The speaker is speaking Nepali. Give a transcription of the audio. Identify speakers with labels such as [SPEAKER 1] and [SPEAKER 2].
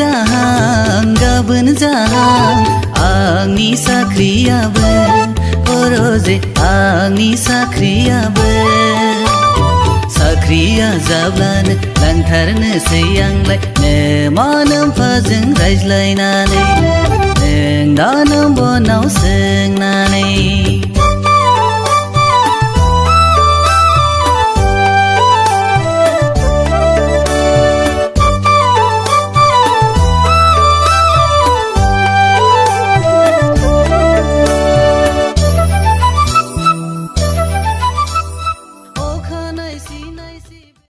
[SPEAKER 1] जाहां गाबोन जाहां आंनि साख्रियाबो रोजे आंनि साख्रियाबो साख्रिया जाब्लानो लांथारनोसै आंलाय नोमा नोम्फाजों रायज्लायनानै नों दा नोम्बनाव सोंना